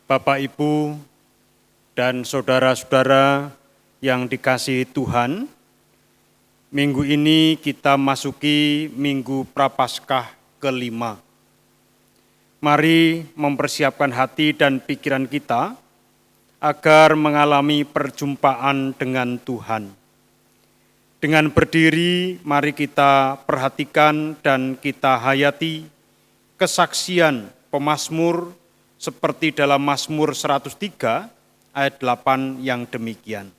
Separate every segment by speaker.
Speaker 1: Bapak, Ibu, dan saudara-saudara yang dikasihi Tuhan, minggu ini kita masuki Minggu Prapaskah kelima. Mari mempersiapkan hati dan pikiran kita agar mengalami perjumpaan dengan Tuhan. Dengan berdiri, mari kita perhatikan dan kita hayati kesaksian pemazmur seperti dalam Mazmur 103 ayat 8 yang demikian.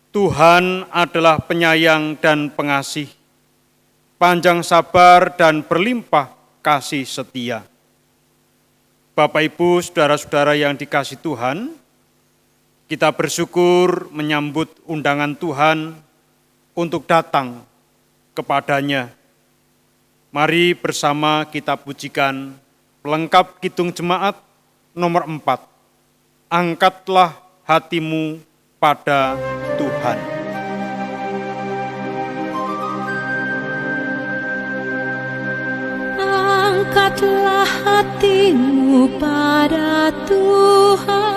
Speaker 1: Tuhan adalah penyayang dan pengasih, panjang sabar dan berlimpah kasih setia. Bapak, Ibu, saudara-saudara yang dikasihi Tuhan, kita bersyukur menyambut undangan Tuhan untuk datang kepadanya. Mari bersama kita pujikan pelengkap Kidung Jemaat nomor 4. Angkatlah hatimu pada Tuhan.
Speaker 2: Angkatlah hatimu pada Tuhan,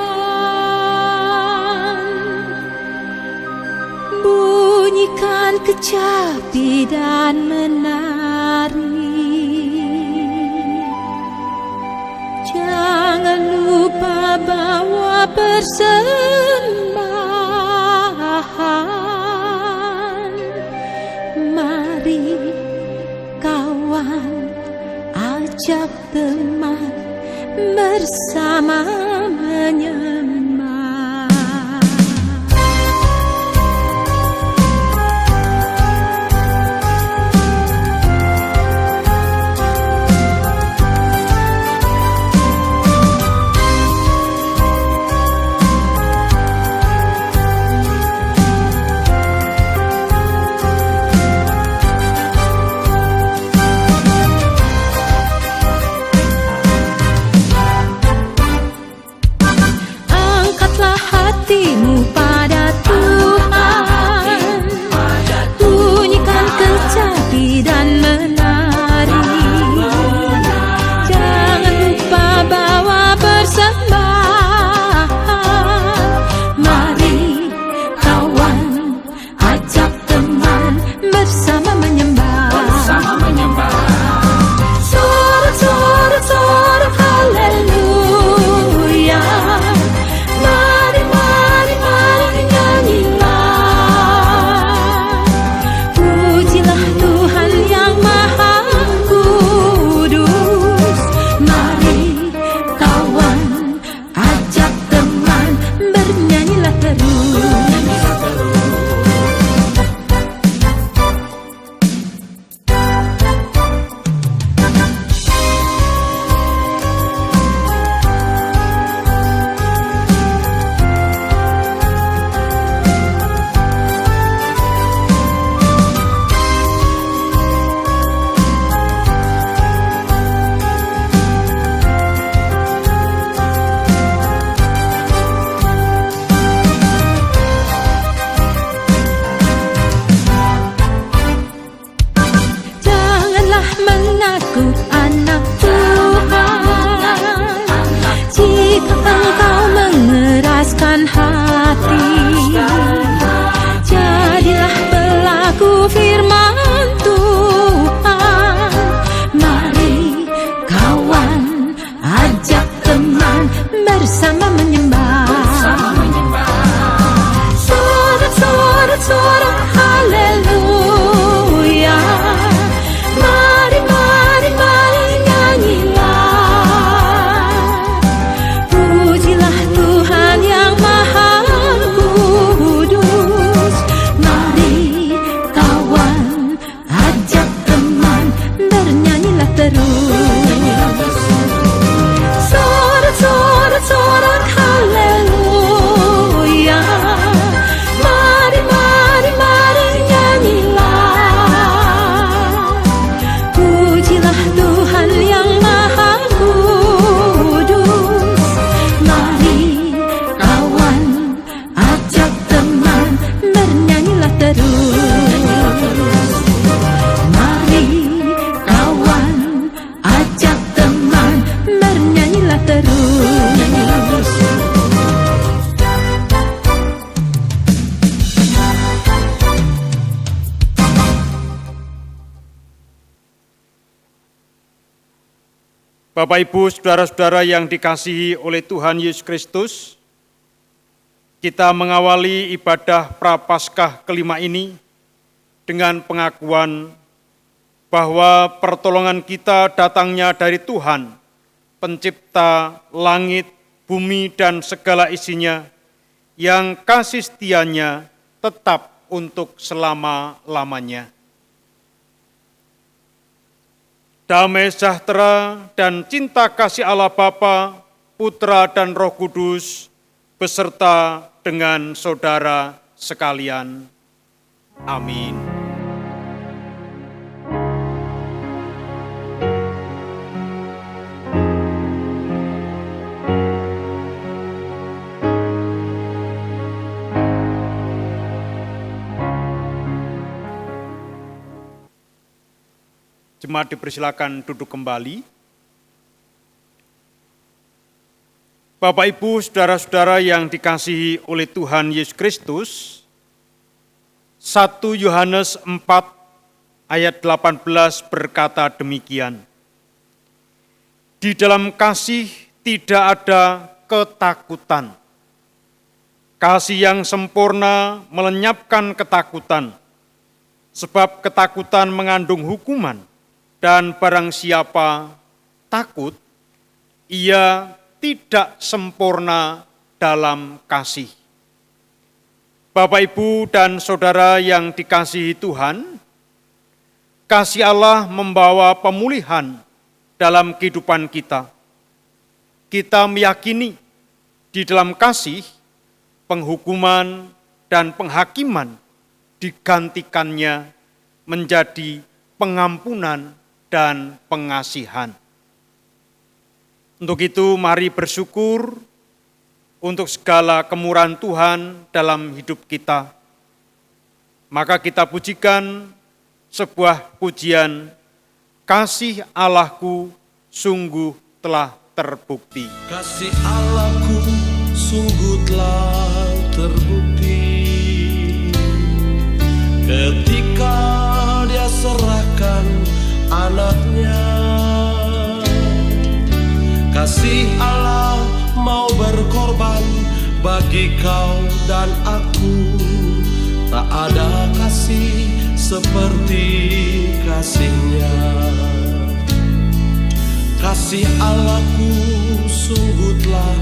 Speaker 2: bunyikan kecapi dan menari. Jangan lupa bawa persembahan. Mari kawan, ajak teman bersama menyembah.
Speaker 1: Bapak, Ibu, saudara-saudara yang dikasihi oleh Tuhan Yesus Kristus, kita mengawali ibadah Prapaskah kelima ini dengan pengakuan bahwa pertolongan kita datangnya dari Tuhan, pencipta langit, bumi, dan segala isinya, yang kasih setianya tetap untuk selama-lamanya. Damai sejahtera dan cinta kasih Allah Bapa, Putra, dan Roh Kudus beserta dengan saudara sekalian. Amin. Jemaat dipersilakan duduk kembali. Bapak, Ibu, saudara-saudara yang dikasihi oleh Tuhan Yesus Kristus, 1 Yohanes 4 ayat 18 berkata demikian, "Di dalam kasih tidak ada ketakutan. Kasih yang sempurna melenyapkan ketakutan, sebab ketakutan mengandung hukuman. Dan barang siapa takut, ia tidak sempurna dalam kasih." Bapak, Ibu, dan saudara yang dikasihi Tuhan, kasih Allah membawa pemulihan dalam kehidupan kita. Kita meyakini di dalam kasih, penghukuman dan penghakiman digantikannya menjadi pengampunan dan pengasihan. Untuk itu mari bersyukur untuk segala kemurahan Tuhan dalam hidup kita. Maka kita pujikan sebuah pujian, "Kasih Allahku sungguh telah terbukti."
Speaker 3: Kasih Allahku sungguh telah terbukti ketika Dia serahkan anaknya. Kasih Allah mau berkorban bagi kau dan aku. Tak ada kasih seperti kasih-Nya. Kasih Allahku sungguh telah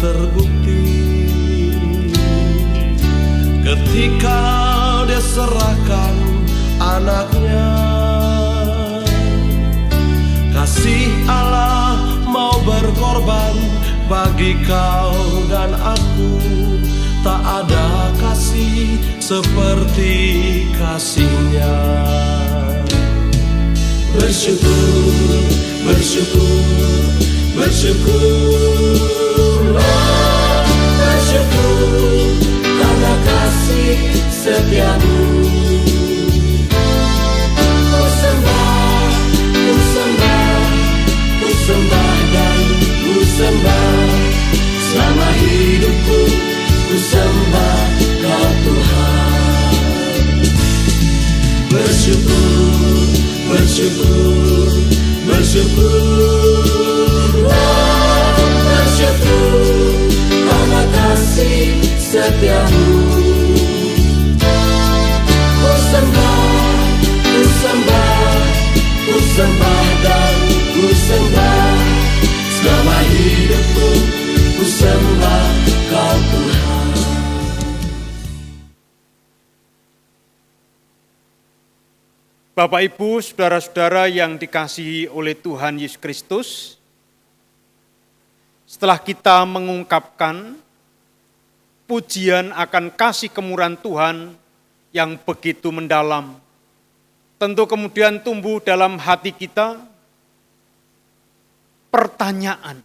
Speaker 3: terbukti ketika Dia serahkan anaknya. Kasih Allah mau berkorban bagi kau dan aku. Tak ada kasih seperti kasih-Nya. Bersyukur, bersyukur, bersyukurlah, bersyukur karena kasih setiamu. Ku sembah, ku sembah, ku sembah dan ku sembah. Selama hidupku ku sembah Kau Tuhan. Bersyukur, bersyukur, bersyukurlah, bersyukur karena kasih setiamu. Ku sembah, ku sembah, ku sembah dan ku sembah. Selama hidupku ku sembah Kau Tuhan.
Speaker 1: Bapak, Ibu, saudara-saudara yang dikasihi oleh Tuhan Yesus Kristus, setelah kita mengungkapkan pujian akan kasih kemurahan Tuhan yang begitu mendalam, tentu kemudian tumbuh dalam hati kita pertanyaan,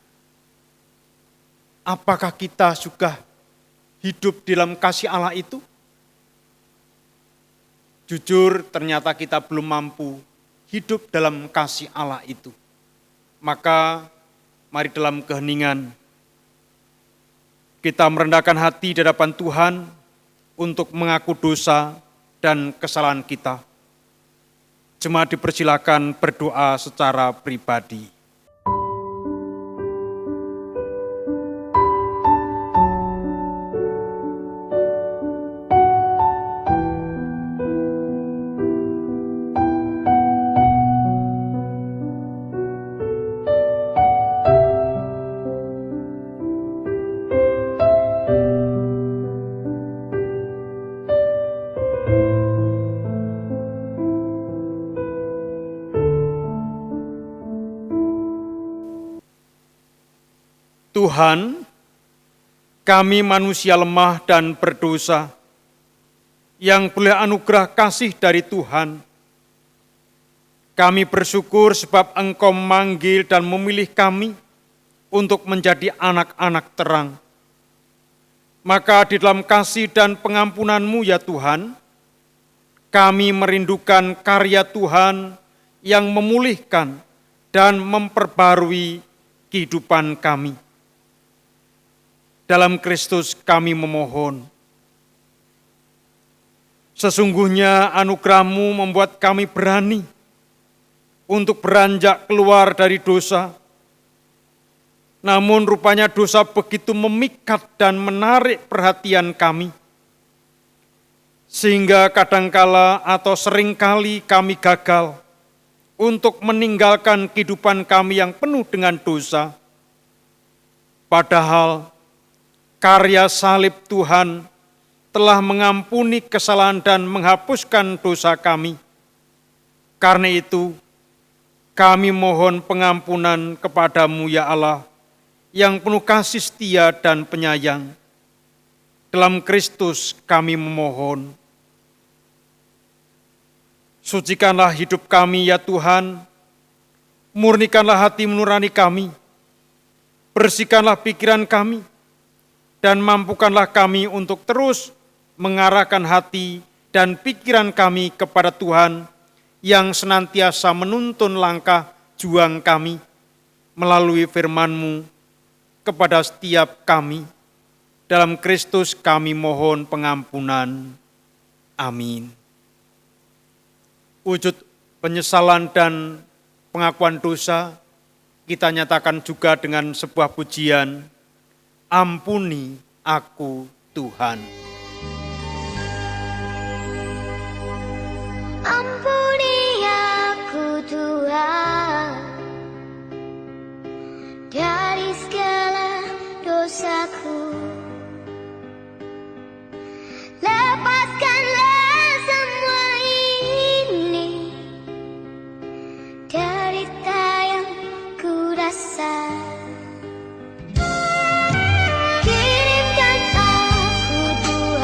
Speaker 1: apakah kita sudah hidup dalam kasih Allah itu? Jujur, ternyata kita belum mampu hidup dalam kasih Allah itu. Maka mari dalam keheningan kita merendahkan hati di hadapan Tuhan untuk mengaku dosa dan kesalahan kita. Jemaat dipersilakan berdoa secara pribadi. Tuhan, kami manusia lemah dan berdosa, yang boleh anugerah kasih dari Tuhan. Kami bersyukur sebab Engkau memanggil dan memilih kami untuk menjadi anak-anak terang. Maka di dalam kasih dan pengampunan-Mu ya Tuhan, kami merindukan karya Tuhan yang memulihkan dan memperbarui kehidupan kami. Dalam Kristus kami memohon. Sesungguhnya anugerah-Mu membuat kami berani untuk beranjak keluar dari dosa. Namun rupanya dosa begitu memikat dan menarik perhatian kami. Sehingga kadangkala atau seringkali kami gagal untuk meninggalkan kehidupan kami yang penuh dengan dosa. Padahal karya salib Tuhan telah mengampuni kesalahan dan menghapuskan dosa kami. Karena itu, kami mohon pengampunan kepadamu ya Allah, yang penuh kasih setia dan penyayang. Dalam Kristus kami memohon. Sucikanlah hidup kami ya Tuhan, murnikanlah hati nurani kami, bersihkanlah pikiran kami, dan mampukanlah kami untuk terus mengarahkan hati dan pikiran kami kepada Tuhan yang senantiasa menuntun langkah juang kami melalui firman-Mu kepada setiap kami. Dalam Kristus kami mohon pengampunan. Amin. Wujud penyesalan dan pengakuan dosa kita nyatakan juga dengan sebuah pujian, ampuni aku Tuhan.
Speaker 4: Ampuni aku Tuhan, dari segala dosaku. Lepaskanlah semua ini, derita yang ku rasa. Kirimkan aku Tuhan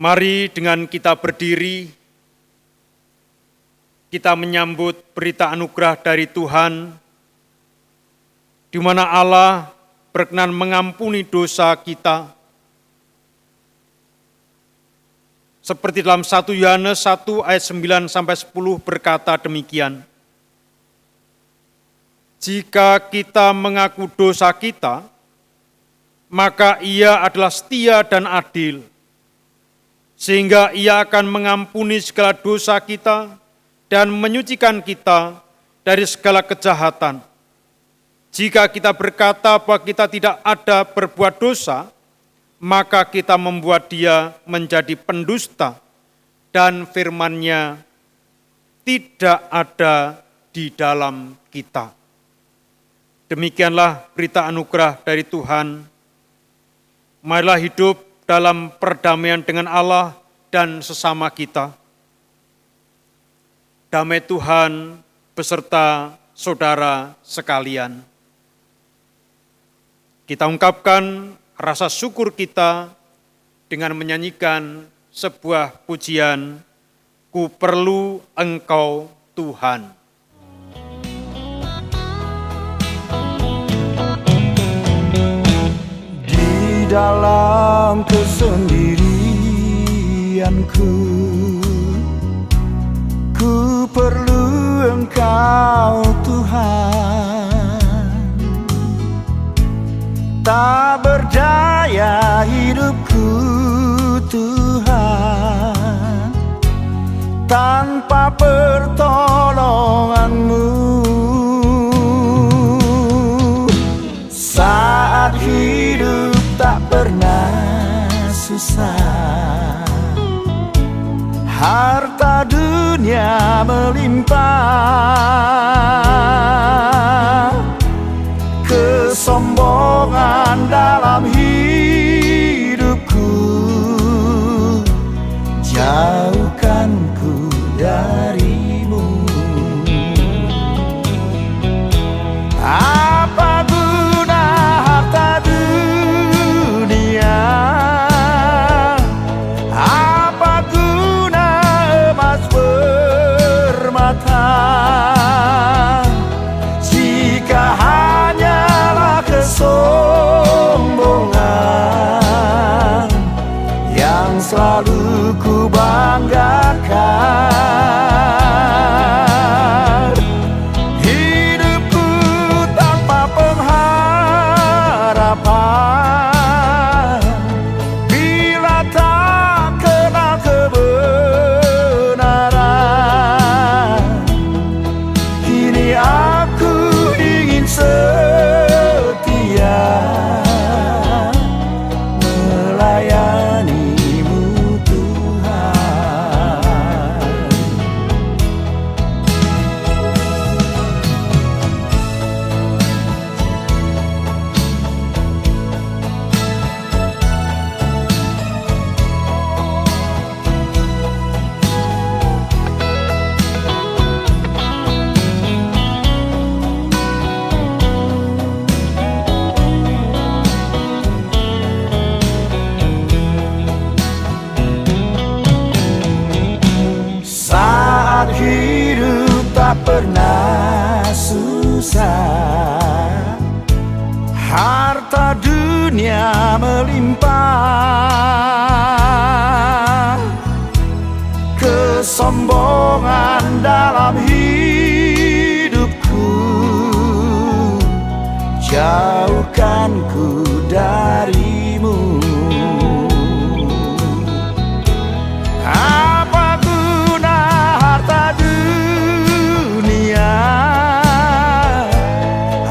Speaker 1: Mari dengan kita berdiri, kita menyambut berita anugerah dari Tuhan, di mana Allah berkenan mengampuni dosa kita. Seperti dalam 1 Yohanes 1 ayat 9-10 berkata demikian. Jika kita mengaku dosa kita, maka Ia adalah setia dan adil, sehingga Ia akan mengampuni segala dosa kita dan menyucikan kita dari segala kejahatan. Jika kita berkata bahwa kita tidak ada berbuat dosa, maka kita membuat Dia menjadi pendusta dan firman-Nya tidak ada di dalam kita. Demikianlah berita anugerah dari Tuhan. Marilah hidup dalam perdamaian dengan Allah dan sesama kita. Damai Tuhan beserta saudara sekalian. Kita ungkapkan rasa syukur kita dengan menyanyikan sebuah pujian, Ku perlu Engkau Tuhan.
Speaker 5: Di dalam kesendirianku, ku perlu Engkau Tuhan. Tak berdaya hidupku Tuhan, tanpa pertolongan-Mu. Saat hidup tak pernah susah, harta dunia melimpah, kesombongan dalam hidupku, jauhkan ku dari-Mu. Apa guna harta dunia? Apa guna emas permata, jika hanyalah kesombongan yang selalu ku banggakan? Hidupku tanpa pengharapan, bila tak kenal kebenaran. Kini aku ingin setia melayani-Mu Tuhan. Saat hidup tak pernah susah, harta dunia melimpah, kesombongan dalam hidupku, jauhkan ku dari-Mu. Apa guna harta dunia?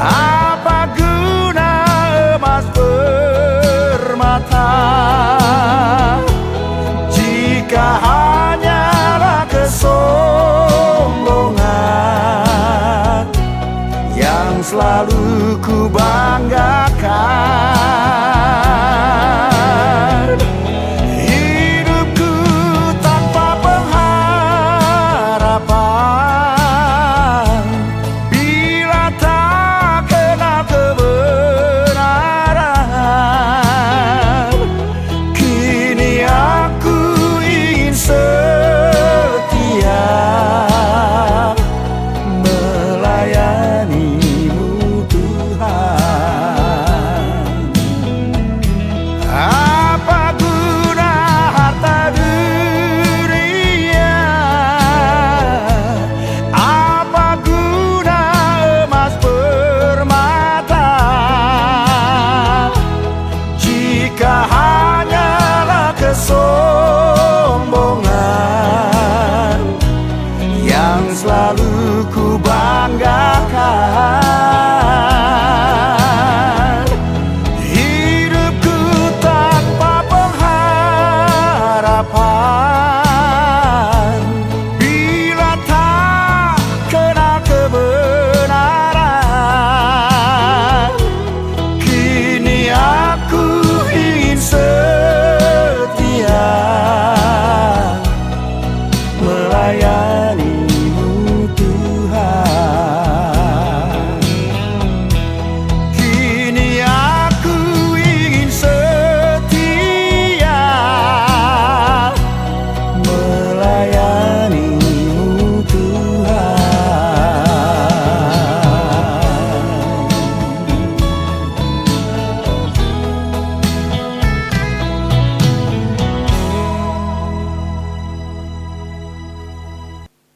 Speaker 5: Apa guna emas permata, jika hanyalah kesombongan yang selalu ku banggakan? Hidupku tanpa pengharapan, bila tak kenal kebenaran. Kini aku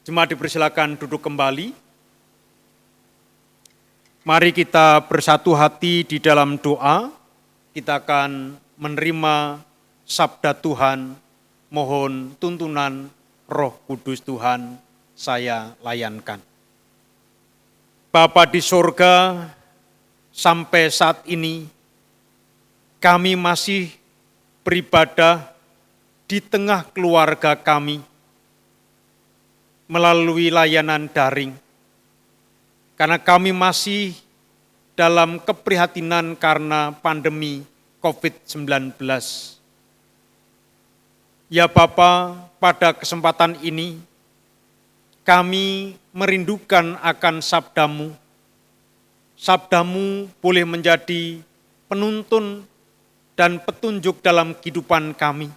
Speaker 1: Jemaat dipersilakan duduk kembali. Mari kita bersatu hati di dalam doa. Kita akan menerima sabda Tuhan. Mohon tuntunan Roh Kudus Tuhan saya layankan. Bapa di sorga, sampai saat ini kami masih beribadah di tengah keluarga kami melalui layanan daring. Karena kami masih dalam keprihatinan karena pandemi COVID-19. Ya Bapa, pada kesempatan ini kami merindukan akan sabda-Mu. Sabda-Mu boleh menjadi penuntun dan petunjuk dalam kehidupan kami.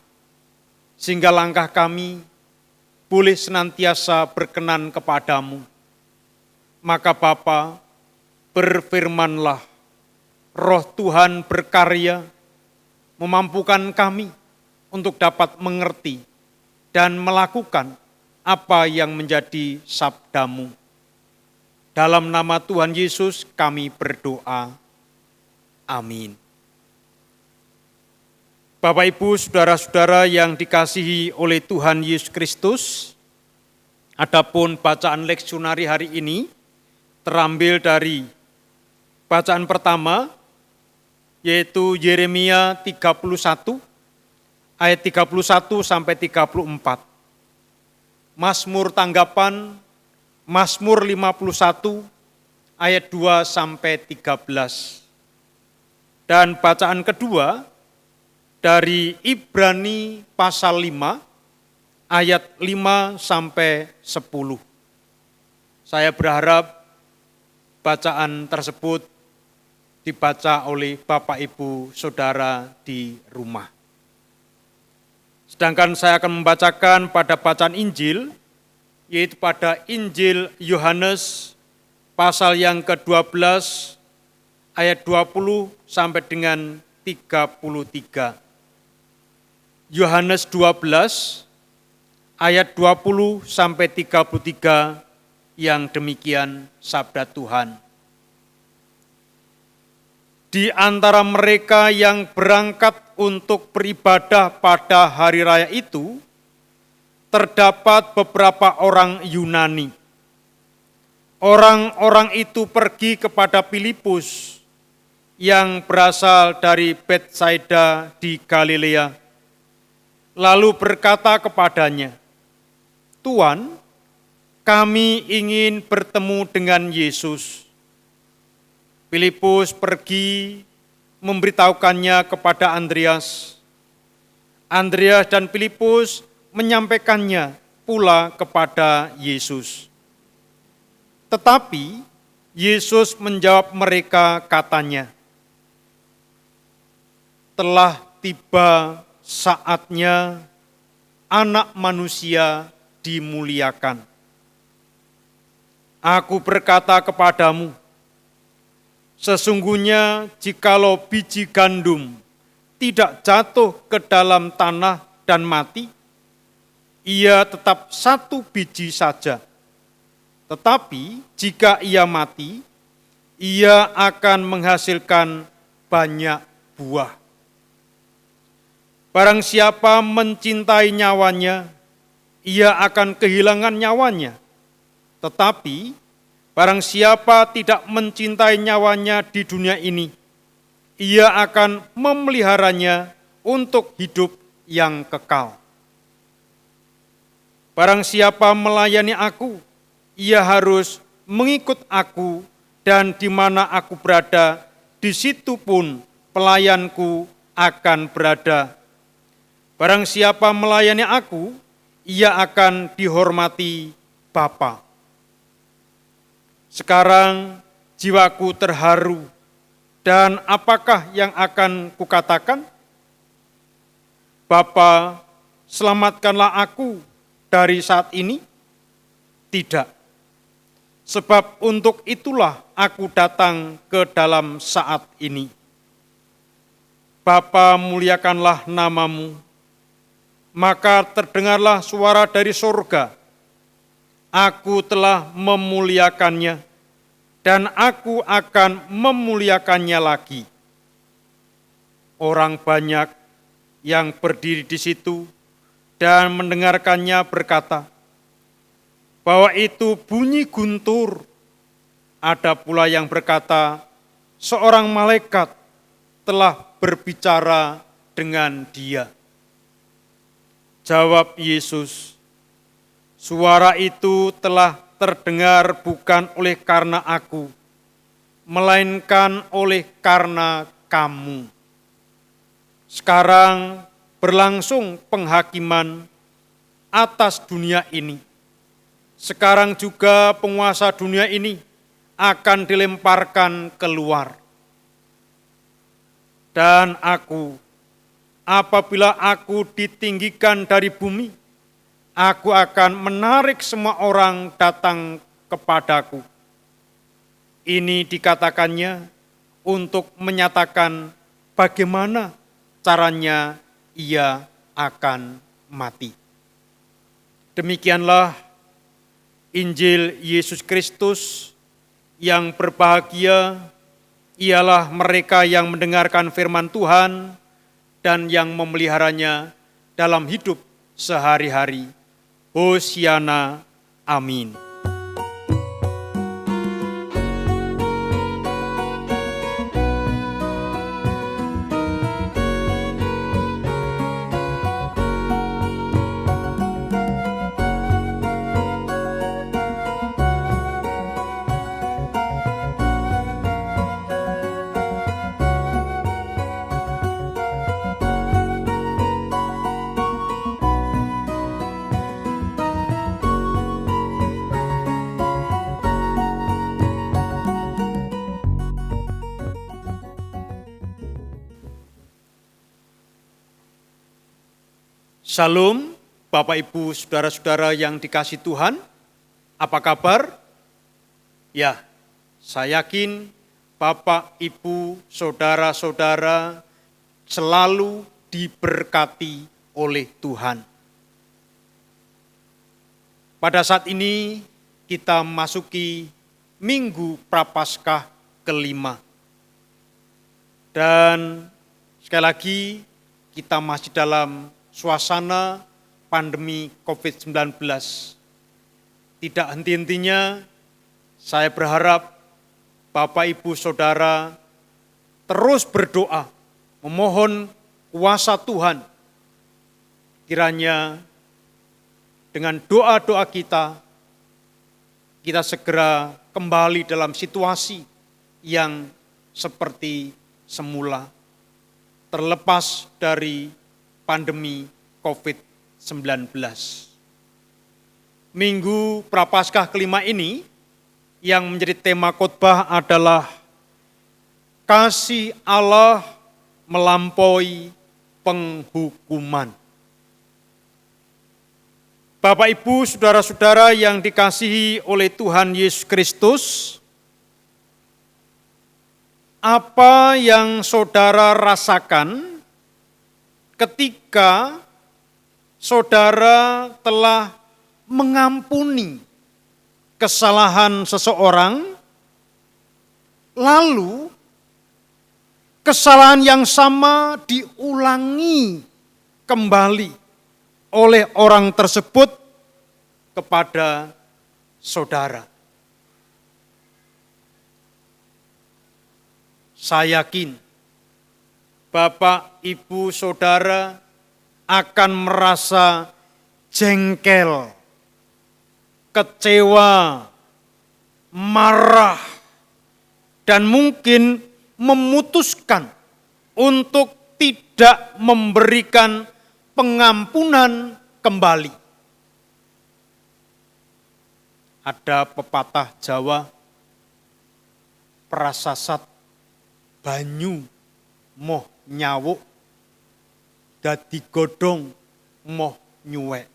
Speaker 1: Sehingga langkah kami boleh senantiasa berkenan kepadamu. Maka Bapa, berfirmanlah, Roh Tuhan berkarya, memampukan kami untuk dapat mengerti dan melakukan apa yang menjadi sabda-Mu. Dalam nama Tuhan Yesus kami berdoa. Amin. Bapak, Ibu, saudara-saudara yang dikasihi oleh Tuhan Yesus Kristus, adapun bacaan leksionari hari ini terambil dari bacaan pertama, yaitu Yeremia 31, ayat 31 sampai 34. Mazmur tanggapan, Mazmur 51, ayat 2 sampai 13. Dan bacaan kedua, dari Ibrani pasal 5, ayat 5 sampai 10. Saya berharap bacaan tersebut dibaca oleh Bapak, Ibu, Saudara di rumah. Sedangkan saya akan membacakan pada bacaan Injil, yaitu pada Injil Yohanes pasal yang ke-12, ayat 20 sampai dengan 33. Yohanes 12 ayat 20 sampai 33 yang demikian sabda Tuhan. Di antara mereka yang berangkat untuk beribadah pada hari raya itu, terdapat beberapa orang Yunani. Orang-orang itu pergi kepada Filipus yang berasal dari Betsaida di Galilea. Lalu berkata kepadanya, Tuan, kami ingin bertemu dengan Yesus. Filipus pergi memberitahukannya kepada Andreas. Andreas dan Filipus menyampaikannya pula kepada Yesus. Tetapi Yesus menjawab mereka katanya, telah tiba saatnya Anak Manusia dimuliakan. Aku berkata kepadamu, sesungguhnya jikalau biji gandum tidak jatuh ke dalam tanah dan mati, ia tetap satu biji saja. Tetapi jika ia mati, ia akan menghasilkan banyak buah. Barang siapa mencintai nyawanya, ia akan kehilangan nyawanya. Tetapi barang siapa tidak mencintai nyawanya di dunia ini, ia akan memeliharanya untuk hidup yang kekal. Barang siapa melayani aku, ia harus mengikut aku, dan di mana aku berada, di situ pun pelayanku akan berada. Barang siapa melayani aku, ia akan dihormati Bapa. Sekarang jiwaku terharu, dan apakah yang akan kukatakan? Bapa, selamatkanlah aku dari saat ini? Tidak. Sebab untuk itulah aku datang ke dalam saat ini. Bapa, muliakanlah namamu. Maka terdengarlah suara dari surga. Aku telah memuliakannya, dan aku akan memuliakannya lagi. Orang banyak yang berdiri di situ dan mendengarkannya berkata, bahwa itu bunyi guntur. Ada pula yang berkata, seorang malaikat telah berbicara dengan dia. Jawab Yesus, suara itu telah terdengar bukan oleh karena aku, melainkan oleh karena kamu. Sekarang berlangsung penghakiman atas dunia ini. Sekarang juga penguasa dunia ini akan dilemparkan keluar. Dan aku, apabila aku ditinggikan dari bumi, aku akan menarik semua orang datang kepadaku. Ini dikatakannya untuk menyatakan bagaimana caranya ia akan mati. Demikianlah Injil Yesus Kristus. Yang berbahagia ialah mereka yang mendengarkan firman Tuhan dan yang memeliharanya dalam hidup sehari-hari. Hosiana, amin. Shalom, Bapak Ibu, Saudara-saudara yang dikasihi Tuhan, apa kabar? Ya, saya yakin Bapak, Ibu, Saudara-saudara selalu diberkati oleh Tuhan. Pada saat ini kita memasuki Minggu Prapaskah kelima. Dan sekali lagi kita masih dalam suasana pandemi COVID-19. Tidak henti-hentinya saya berharap Bapak, Ibu, Saudara terus berdoa, memohon kuasa Tuhan. Kiranya dengan doa-doa kita segera kembali dalam situasi yang seperti semula, terlepas dari pandemi COVID-19. Minggu Prapaskah kelima ini yang menjadi tema khotbah adalah kasih Allah melampaui penghukuman. Bapak, Ibu, Saudara-saudara yang dikasihi oleh Tuhan Yesus Kristus, apa yang saudara rasakan ketika saudara telah mengampuni kesalahan seseorang, lalu kesalahan yang sama diulangi kembali oleh orang tersebut kepada saudara? Saya yakin Bapak, Ibu, Saudara akan merasa jengkel, kecewa, marah, dan mungkin memutuskan untuk tidak memberikan pengampunan kembali. Ada pepatah Jawa, prasasat banyu moh nyawuk, dadi godhong moh nyuwek.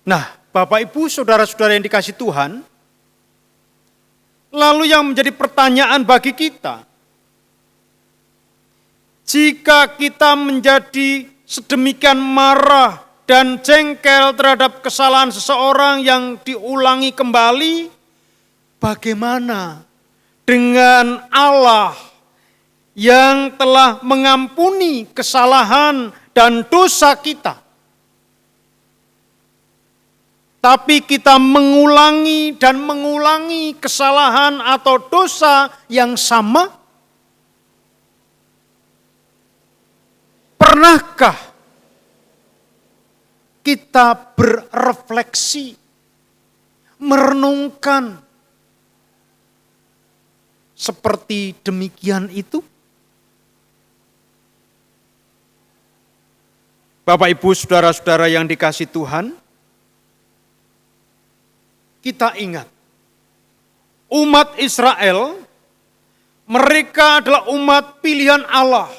Speaker 1: Nah, Bapak, Ibu, Saudara-saudara yang dikasihi Tuhan, lalu yang menjadi pertanyaan bagi kita, jika kita menjadi sedemikian marah dan jengkel terhadap kesalahan seseorang yang diulangi kembali, bagaimana dengan Allah yang telah mengampuni kesalahan dan dosa kita? Tapi kita mengulangi dan mengulangi kesalahan atau dosa yang sama. Pernahkah kita berrefleksi, merenungkan seperti demikian itu? Bapak, Ibu, saudara-saudara yang dikasihi Tuhan, kita ingat, umat Israel, mereka adalah umat pilihan Allah.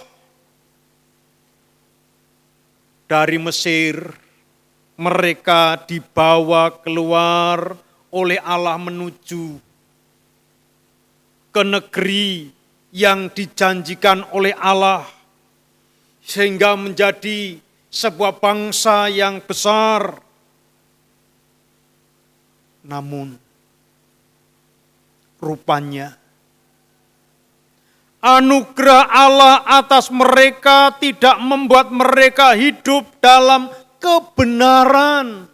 Speaker 1: Dari Mesir, mereka dibawa keluar oleh Allah menuju ke negeri yang dijanjikan oleh Allah, sehingga menjadi sebuah bangsa yang besar. Namun, rupanya anugerah Allah atas mereka tidak membuat mereka hidup dalam kebenaran,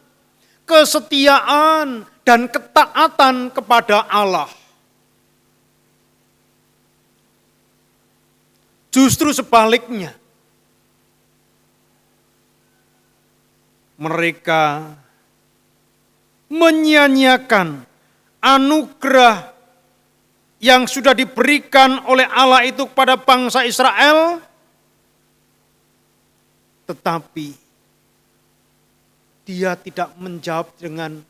Speaker 1: kesetiaan, dan ketaatan kepada Allah. Justru sebaliknya, mereka menyia-nyiakan anugerah yang sudah diberikan oleh Allah itu kepada bangsa Israel, tetapi dia tidak menjawab dengan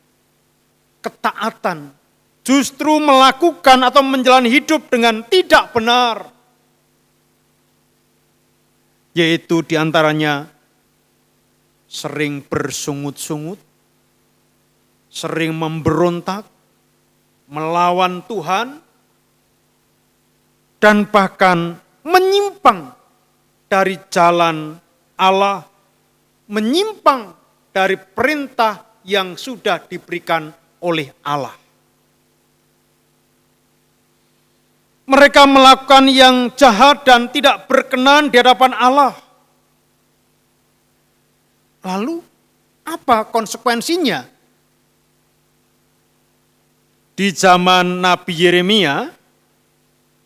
Speaker 1: ketaatan, justru melakukan atau menjalani hidup dengan tidak benar. Yaitu diantaranya sering bersungut-sungut, sering memberontak, melawan Tuhan, dan bahkan menyimpang dari jalan Allah, menyimpang dari perintah yang sudah diberikan oleh Allah. Mereka melakukan yang jahat dan tidak berkenan di hadapan Allah. Lalu, apa konsekuensinya? Di zaman Nabi Yeremia,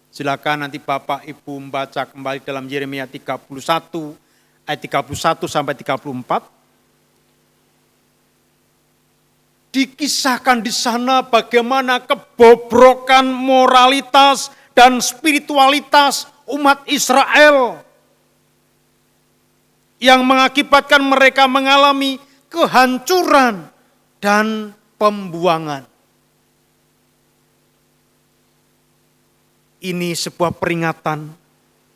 Speaker 1: silakan nanti Bapak Ibu membaca kembali dalam Yeremia 31 ayat 31 sampai 34. Dikisahkan di sana bagaimana kebobrokan moralitas dan spiritualitas umat Israel yang mengakibatkan mereka mengalami kehancuran dan pembuangan. Ini sebuah peringatan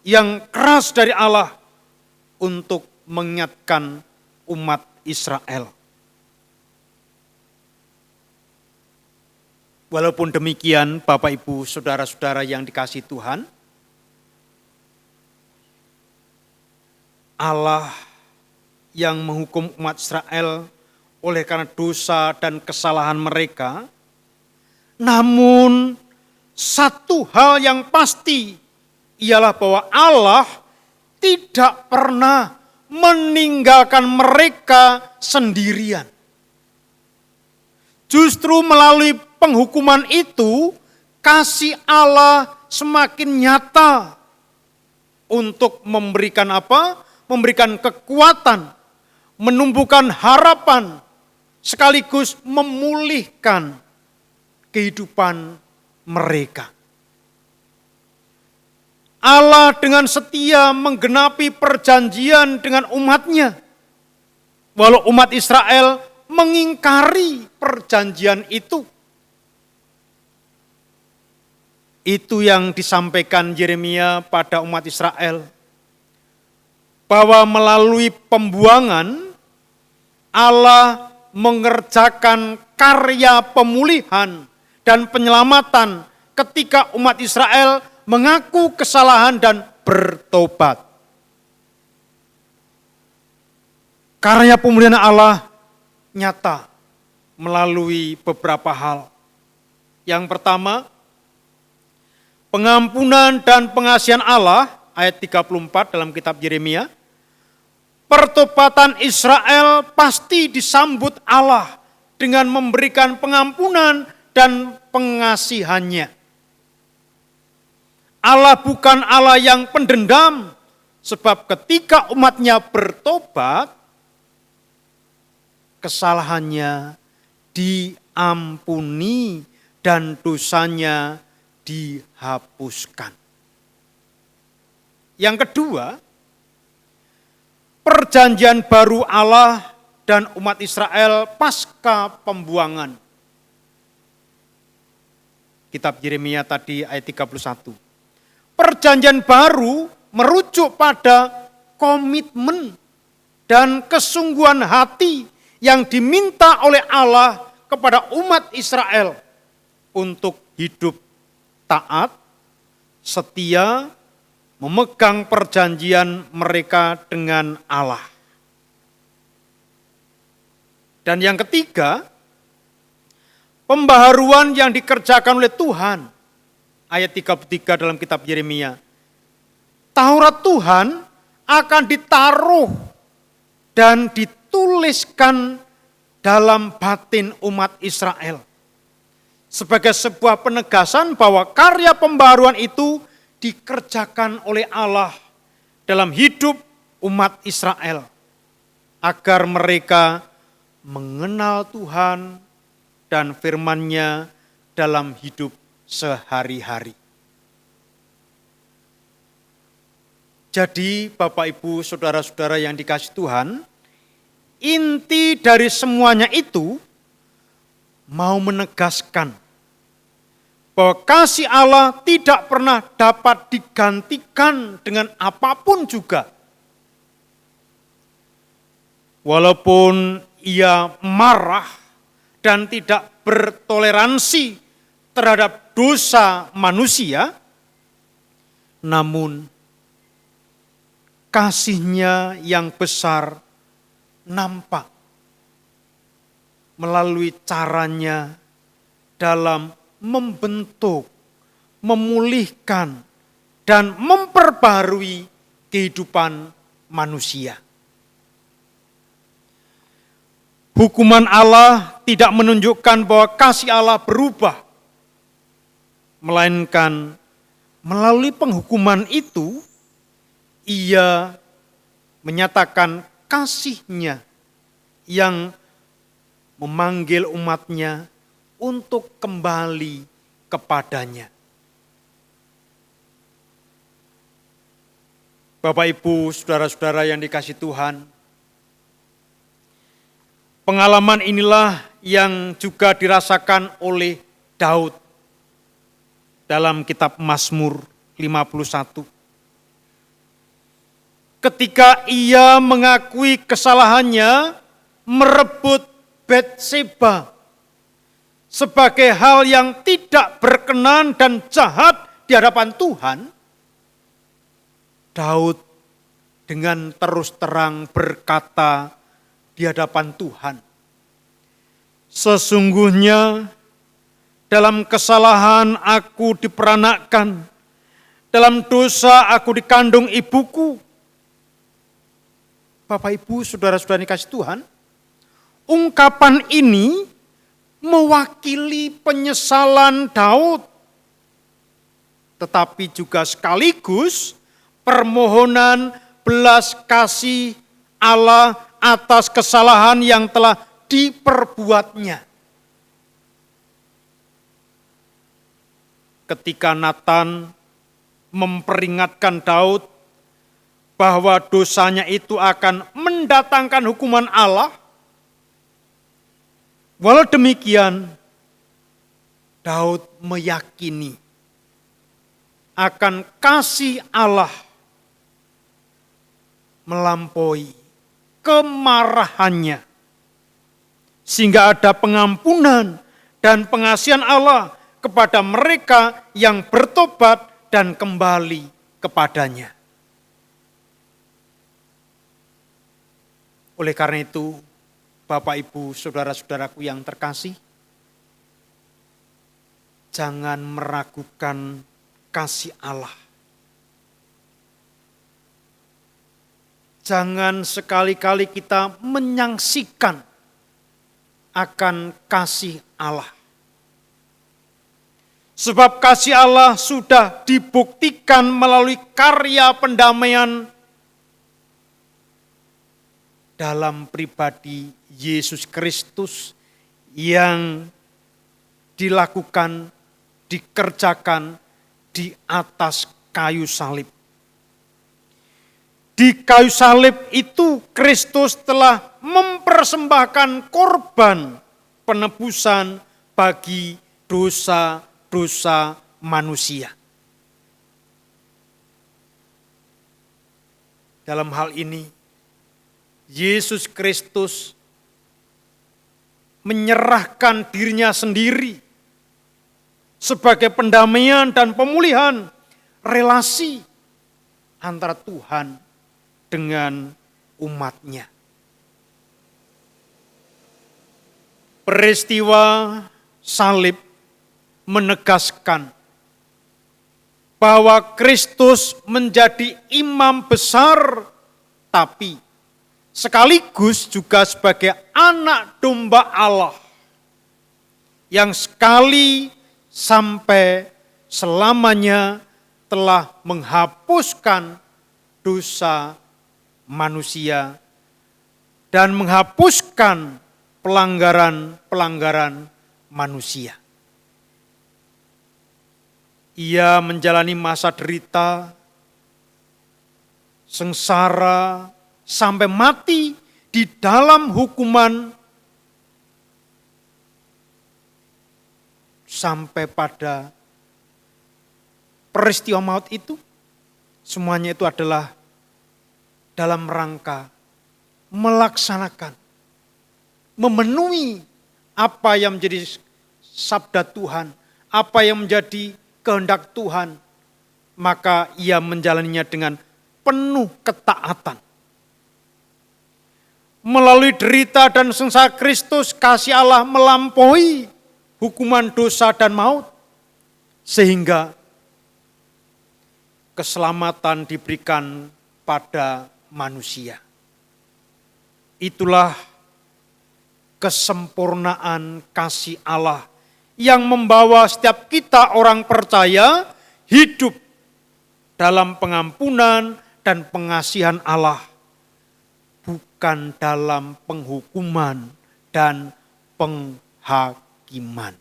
Speaker 1: yang keras dari Allah untuk mengingatkan umat Israel. Walaupun demikian, Bapak, Ibu, saudara-saudara yang dikasihi Tuhan, Allah yang menghukum umat Israel oleh karena dosa dan kesalahan mereka, namun satu hal yang pasti ialah bahwa Allah tidak pernah meninggalkan mereka sendirian. Justru melalui penghukuman itu, kasih Allah semakin nyata untuk memberikan apa? Memberikan kekuatan, menumbuhkan harapan, sekaligus memulihkan kehidupan mereka. Allah dengan setia menggenapi perjanjian dengan umatnya. Walau umat Israel mengingkari perjanjian itu. Itu yang disampaikan Yeremia pada umat Israel. Bahwa melalui pembuangan, Allah mengerjakan karya pemulihan dan penyelamatan ketika umat Israel mengaku kesalahan dan bertobat. Karya pemulihan Allah nyata melalui beberapa hal. Yang pertama, pengampunan dan pengasihan Allah, ayat 34 dalam kitab Yeremia. Pertobatan Israel pasti disambut Allah dengan memberikan pengampunan dan pengasihannya. Allah bukan Allah yang pendendam, sebab ketika umatnya bertobat, kesalahannya diampuni dan dosanya dihapuskan. Yang kedua, perjanjian baru Allah dan umat Israel pasca pembuangan. Kitab Yeremia tadi ayat 31. Perjanjian baru merujuk pada komitmen dan kesungguhan hati yang diminta oleh Allah kepada umat Israel untuk hidup taat, setia, memegang perjanjian mereka dengan Allah. Dan yang ketiga, pembaharuan yang dikerjakan oleh Tuhan. Ayat 33 dalam kitab Yeremia. Taurat Tuhan akan ditaruh dan dituliskan dalam batin umat Israel. Sebagai sebuah penegasan bahwa karya pembaharuan itu dikerjakan oleh Allah dalam hidup umat Israel. Agar mereka mengenal Tuhan dan firman-Nya dalam hidup sehari-hari. Jadi Bapak Ibu Saudara-saudara yang dikasihi Tuhan, inti dari semuanya itu mau menegaskan bahwa kasih Allah tidak pernah dapat digantikan dengan apapun juga. Walaupun ia marah dan tidak bertoleransi terhadap dosa manusia, namun kasih-Nya yang besar nampak melalui caranya dalam membentuk, memulihkan, dan memperbarui kehidupan manusia. Hukuman Allah tidak menunjukkan bahwa kasih Allah berubah, melainkan melalui penghukuman itu, Ia menyatakan kasih-Nya yang memanggil umat-Nya untuk kembali kepadanya. Bapak, Ibu, saudara-saudara yang dikasihi Tuhan, pengalaman inilah yang juga dirasakan oleh Daud dalam kitab Mazmur 51. Ketika ia mengakui kesalahannya merebut Betseba sebagai hal yang tidak berkenan dan jahat di hadapan Tuhan, Daud dengan terus terang berkata di hadapan Tuhan, sesungguhnya dalam kesalahan aku diperanakkan, dalam dosa aku dikandung ibuku. Bapak, Ibu, saudara-saudara dikasihi Tuhan, ungkapan ini mewakili penyesalan Daud, tetapi juga sekaligus permohonan belas kasih Allah atas kesalahan yang telah diperbuatnya. Ketika Nathan memperingatkan Daud bahwa dosanya itu akan mendatangkan hukuman Allah, walau demikian, Daud meyakini akan kasih Allah melampaui kemarahannya, sehingga ada pengampunan dan pengasihan Allah kepada mereka yang bertobat dan kembali kepadanya. Oleh karena itu, Bapak, Ibu, saudara-saudaraku yang terkasih, jangan meragukan kasih Allah. Jangan sekali-kali kita menyaksikan akan kasih Allah. Sebab kasih Allah sudah dibuktikan melalui karya pendamaian dalam pribadi Yesus Kristus yang dilakukan, dikerjakan di atas kayu salib. Di kayu salib itu Kristus telah mempersembahkan korban penebusan bagi dosa-dosa manusia. Dalam hal ini, Yesus Kristus menyerahkan dirinya sendiri sebagai pendamaian dan pemulihan relasi antara Tuhan dengan umatnya. Peristiwa salib menegaskan bahwa Kristus menjadi imam besar, tapi sekaligus juga sebagai anak domba Allah yang sekali sampai selamanya telah menghapuskan dosa manusia dan menghapuskan pelanggaran-pelanggaran manusia. Ia menjalani masa derita, sengsara, sampai mati di dalam hukuman sampai pada peristiwa maut itu. Semuanya itu adalah dalam rangka melaksanakan, memenuhi apa yang menjadi sabda Tuhan, apa yang menjadi kehendak Tuhan, maka ia menjalaninya dengan penuh ketaatan. Melalui derita dan sengsara Kristus, kasih Allah melampaui hukuman dosa dan maut, sehingga keselamatan diberikan pada manusia. Itulah kesempurnaan kasih Allah yang membawa setiap kita orang percaya hidup dalam pengampunan dan pengasihan Allah, bukan dalam penghukuman dan penghakiman.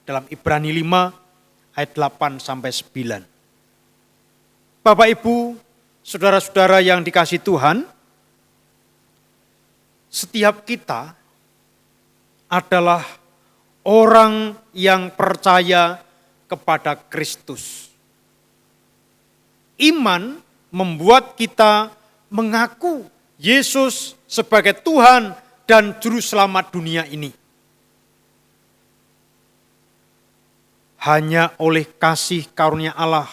Speaker 1: Dalam Ibrani 5 ayat 8 sampai 9. Bapak, Ibu, saudara-saudara yang dikasihi Tuhan, setiap kita adalah orang yang percaya kepada Kristus. Iman membuat kita mengaku Yesus sebagai Tuhan dan Juru Selamat dunia ini. Hanya oleh kasih karunia Allah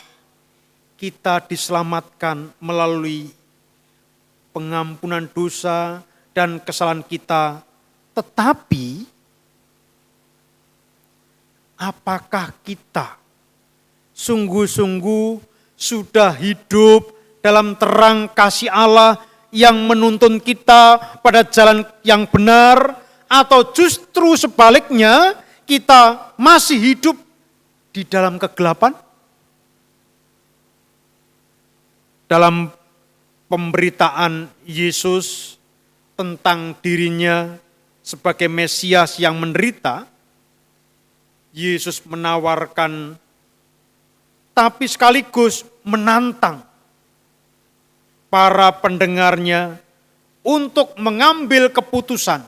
Speaker 1: kita diselamatkan melalui pengampunan dosa dan kesalahan kita. Tetapi apakah kita sungguh-sungguh sudah hidup dalam terang kasih Allah yang menuntun kita pada jalan yang benar, atau justru sebaliknya kita masih hidup di dalam kegelapan? Dalam pemberitaan Yesus tentang dirinya sebagai Mesias yang menderita, Yesus menawarkan tapi sekaligus menantang para pendengarnya untuk mengambil keputusan.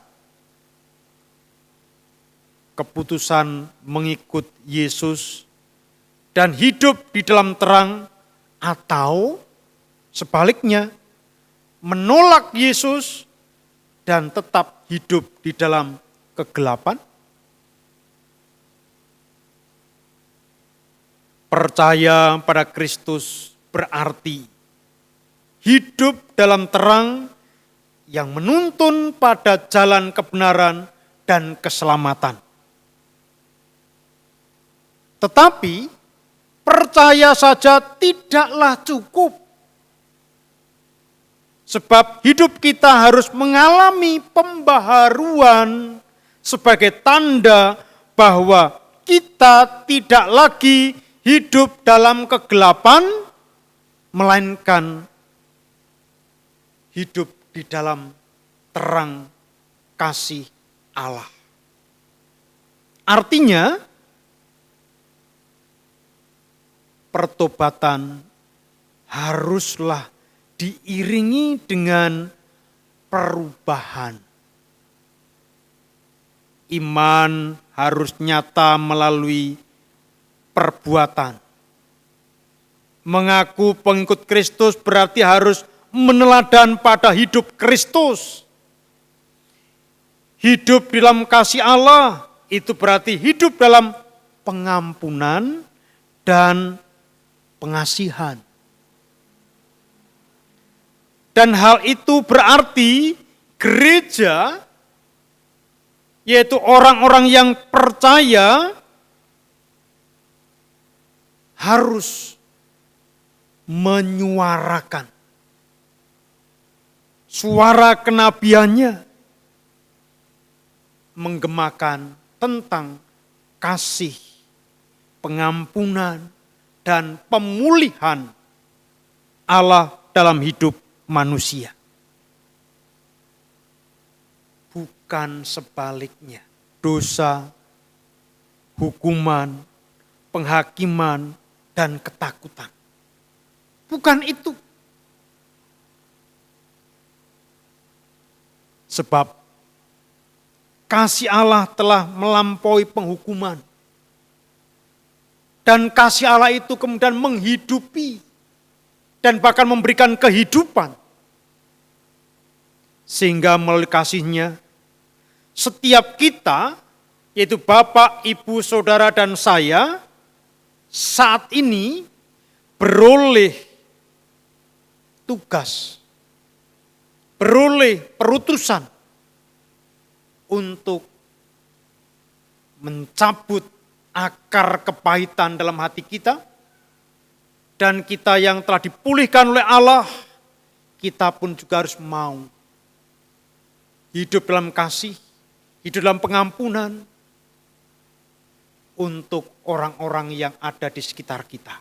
Speaker 1: Keputusan mengikut Yesus dan hidup di dalam terang, atau sebaliknya menolak Yesus dan tetap hidup di dalam kegelapan. Percaya pada Kristus berarti hidup dalam terang yang menuntun pada jalan kebenaran dan keselamatan. Tetapi percaya saja tidaklah cukup. Sebab hidup kita harus mengalami pembaharuan sebagai tanda bahwa kita tidak lagi hidup dalam kegelapan, melainkan hidup di dalam terang kasih Allah. Artinya, pertobatan haruslah diiringi dengan perubahan. Iman harus nyata melalui perbuatan. Mengaku pengikut Kristus berarti harus meneladan pada hidup Kristus. Hidup dalam kasih Allah itu berarti hidup dalam pengampunan dan pengasihan. Dan hal itu berarti gereja, yaitu orang-orang yang percaya, harus menyuarakan suara kenabiannya, menggemakan tentang kasih, pengampunan, dan pemulihan Allah dalam hidup manusia. Bukan sebaliknya, dosa, hukuman, penghakiman, dan ketakutan. Bukan itu. Sebab kasih Allah telah melampaui penghukuman. Dan kasih Allah itu kemudian menghidupi dan bahkan memberikan kehidupan. Sehingga melalui kasih-Nya, setiap kita, yaitu Bapak, Ibu, Saudara, dan saya, saat ini beroleh tugas, beroleh perutusan untuk mencabut akar kepahitan dalam hati kita, dan kita yang telah dipulihkan oleh Allah, kita pun juga harus mau hidup dalam kasih, hidup dalam pengampunan untuk orang-orang yang ada di sekitar kita.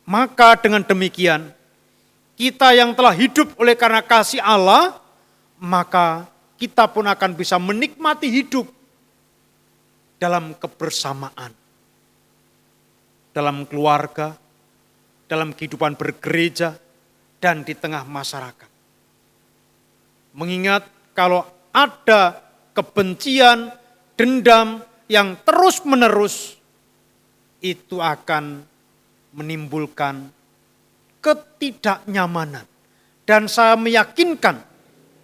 Speaker 1: Maka dengan demikian, kita yang telah hidup oleh karena kasih Allah, maka kita pun akan bisa menikmati hidup dalam kebersamaan, dalam keluarga, dalam kehidupan bergereja, dan di tengah masyarakat. Mengingat kalau ada kebencian, dendam yang terus-menerus, itu akan menimbulkan ketidaknyamanan. Dan saya meyakinkan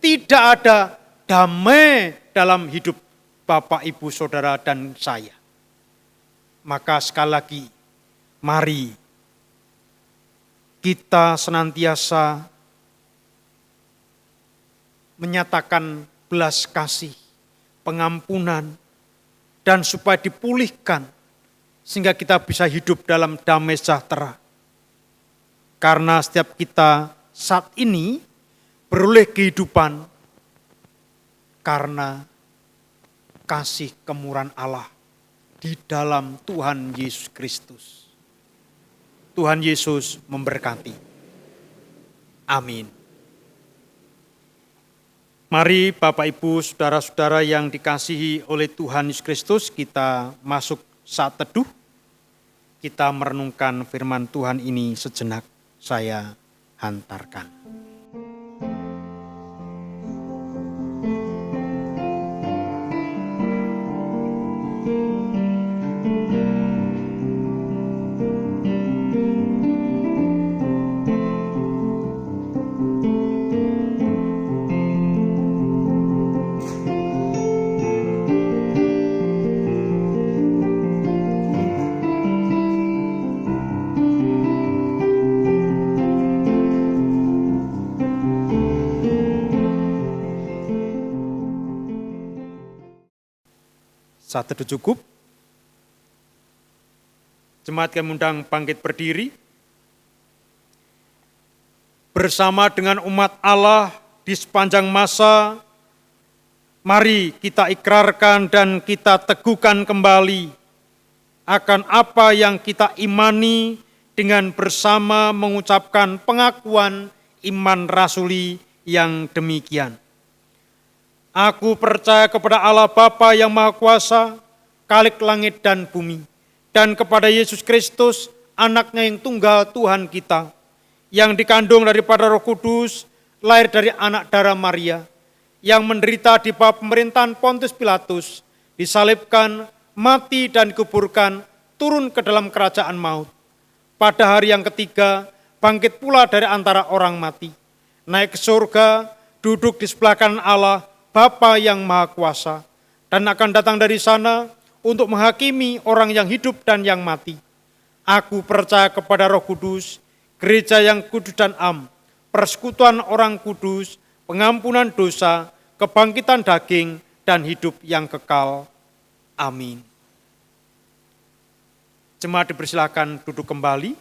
Speaker 1: tidak ada damai dalam hidup Bapak, Ibu, Saudara, dan saya. Maka sekali lagi, mari kita senantiasa menyatakan belas kasih, pengampunan, dan supaya dipulihkan sehingga kita bisa hidup dalam damai sejahtera. Karena setiap kita saat ini beroleh kehidupan karena kasih kemurahan Allah di dalam Tuhan Yesus Kristus. Tuhan Yesus memberkati. Amin. Mari Bapak, Ibu, Saudara-saudara yang dikasihi oleh Tuhan Yesus Kristus, kita masuk saat teduh. Kita merenungkan firman Tuhan ini sejenak, saya hantarkan. Saat teduh cukup. Jemaat kami undang bangkit berdiri. Bersama dengan umat Allah di sepanjang masa, mari kita ikrarkan dan kita teguhkan kembali akan apa yang kita imani dengan bersama mengucapkan pengakuan iman rasuli yang demikian. Aku percaya kepada Allah Bapa yang Maha Kuasa, Khalik langit dan bumi, dan kepada Yesus Kristus, anaknya yang tunggal Tuhan kita, yang dikandung daripada Roh Kudus, lahir dari anak darah Maria, yang menderita di bawah pemerintahan Pontius Pilatus, disalibkan, mati dan dikuburkan, turun ke dalam kerajaan maut. Pada hari yang ketiga, bangkit pula dari antara orang mati, naik ke surga, duduk di sebelah kanan Allah, Bapa yang Maha Kuasa, dan akan datang dari sana untuk menghakimi orang yang hidup dan yang mati. Aku percaya kepada Roh Kudus, gereja yang kudus dan am, persekutuan orang kudus, pengampunan dosa, kebangkitan daging, dan hidup yang kekal. Amin. Jemaat dipersilakan duduk kembali.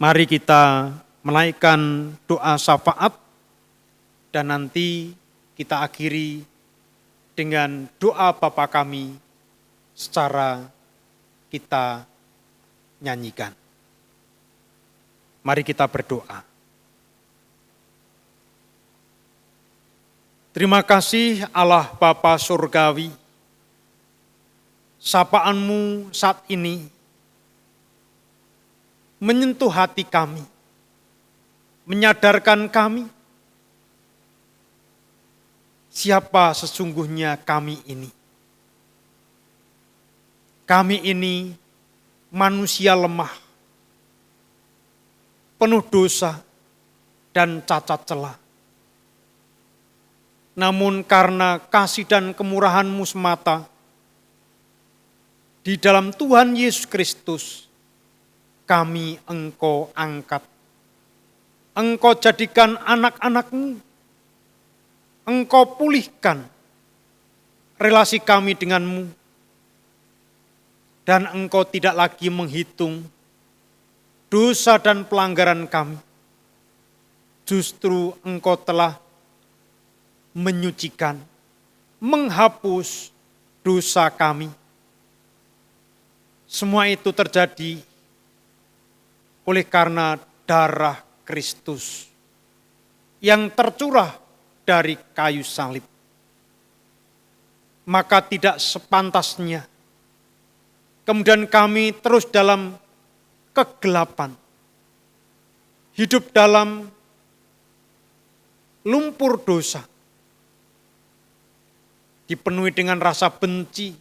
Speaker 1: Mari kita menaikkan doa syafaat dan nanti kita akhiri dengan doa Bapa kami secara kita nyanyikan. Mari kita berdoa. Terima kasih Allah Bapa Surgawi, sapaan-Mu saat ini menyentuh hati kami, menyadarkan kami siapa sesungguhnya kami ini. Kami ini manusia lemah, penuh dosa dan cacat celah. Namun karena kasih dan kemurahan-Mu semata, di dalam Tuhan Yesus Kristus, kami Engkau angkat. Engkau jadikan anak-anak-Mu. Engkau pulihkan relasi kami dengan-Mu. Dan Engkau tidak lagi menghitung dosa dan pelanggaran kami. Justru Engkau telah menyucikan, menghapus dosa kami. Semua itu terjadi oleh karena darah Kristus yang tercurah dari kayu salib. Maka tidak sepantasnya kemudian kami terus dalam kegelapan, hidup dalam lumpur dosa, dipenuhi dengan rasa benci,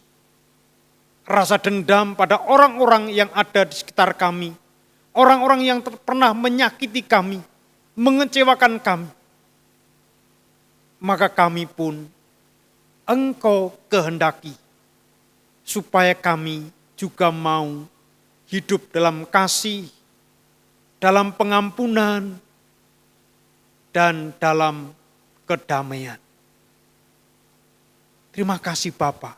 Speaker 1: rasa dendam pada orang-orang yang ada di sekitar kami, orang-orang yang pernah menyakiti kami, mengecewakan kami. Maka kami pun Engkau kehendaki supaya kami juga mau hidup dalam kasih, dalam pengampunan, dan dalam kedamaian. Terima kasih Bapa.